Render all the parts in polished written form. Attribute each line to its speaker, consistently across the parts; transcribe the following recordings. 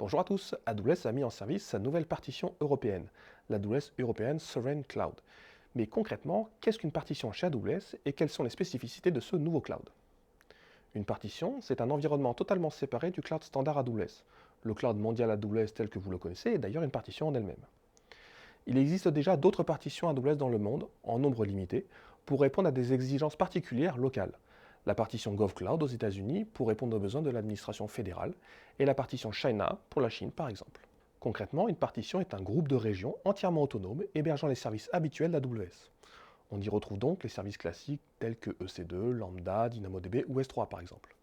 Speaker 1: Bonjour à tous, AWS a mis en service sa nouvelle partition européenne, l'AWS European Sovereign Cloud. Mais concrètement, qu'est-ce qu'une partition chez AWS et quelles sont les spécificités de ce nouveau cloud? Une partition, c'est un environnement totalement séparé du cloud standard AWS. Le cloud mondial AWS tel que vous le connaissez est d'ailleurs une partition en elle-même. Il existe déjà d'autres partitions AWS dans le monde, en nombre limité, pour répondre à des exigences particulières locales. La partition GovCloud aux États-Unis pour répondre aux besoins de l'administration fédérale et la partition China pour la Chine par exemple. Concrètement, une partition est un groupe de régions entièrement autonomes hébergeant les services habituels d'AWS. On y retrouve donc les services classiques tels que EC2, Lambda, DynamoDB ou S3 par exemple.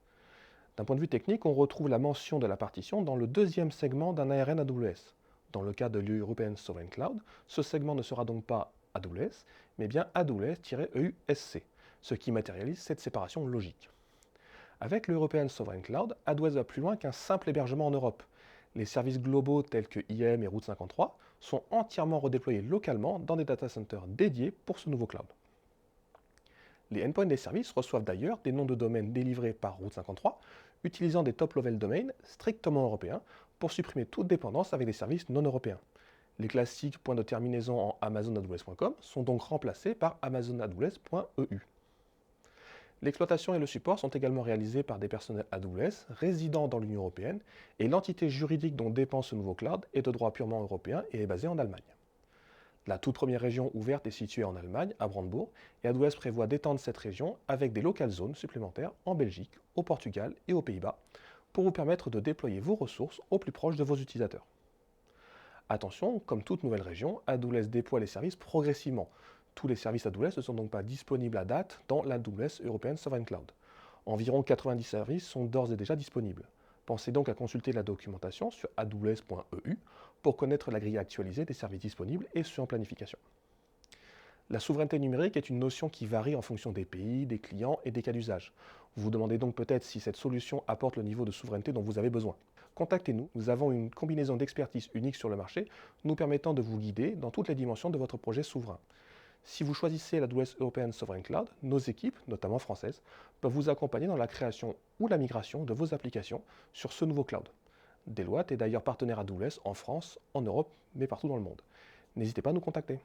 Speaker 1: D'un point de vue technique, on retrouve la mention de la partition dans le deuxième segment d'un ARN AWS. Dans le cas de l'European Sovereign Cloud, ce segment ne sera donc pas AWS, mais bien AWS-EUSC, ce qui matérialise cette séparation logique. Avec l'European Sovereign Cloud, AWS va plus loin qu'un simple hébergement en Europe. Les services globaux tels que IAM et Route 53 sont entièrement redéployés localement dans des data centers dédiés pour ce nouveau cloud. Les endpoints des services reçoivent d'ailleurs des noms de domaine délivrés par Route 53, utilisant des top-level domains strictement européens pour supprimer toute dépendance avec des services non européens. Les classiques points de terminaison en amazonaws.com sont donc remplacés par amazonaws.eu. L'exploitation et le support sont également réalisés par des personnels AWS résidant dans l'Union européenne et l'entité juridique dont dépend ce nouveau cloud est de droit purement européen et est basée en Allemagne. La toute première région ouverte est située en Allemagne, à Brandebourg, et AWS prévoit d'étendre cette région avec des local zones supplémentaires en Belgique, au Portugal et aux Pays-Bas pour vous permettre de déployer vos ressources au plus proche de vos utilisateurs. Attention, comme toute nouvelle région, AWS déploie les services progressivement. Tous les services AWS ne sont donc pas disponibles à date dans l'AWS European Sovereign Cloud. Environ 90 services sont d'ores et déjà disponibles. Pensez donc à consulter la documentation sur aws.eu pour connaître la grille actualisée des services disponibles et ceux en planification. La souveraineté numérique est une notion qui varie en fonction des pays, des clients et des cas d'usage. Vous vous demandez donc peut-être si cette solution apporte le niveau de souveraineté dont vous avez besoin. Contactez-nous, nous avons une combinaison d'expertise unique sur le marché, nous permettant de vous guider dans toutes les dimensions de votre projet souverain. Si vous choisissez l'AWS European Sovereign Cloud, nos équipes, notamment françaises, peuvent vous accompagner dans la création ou la migration de vos applications sur ce nouveau cloud. Deloitte est d'ailleurs partenaire AWS en France, en Europe, mais partout dans le monde. N'hésitez pas à nous contacter.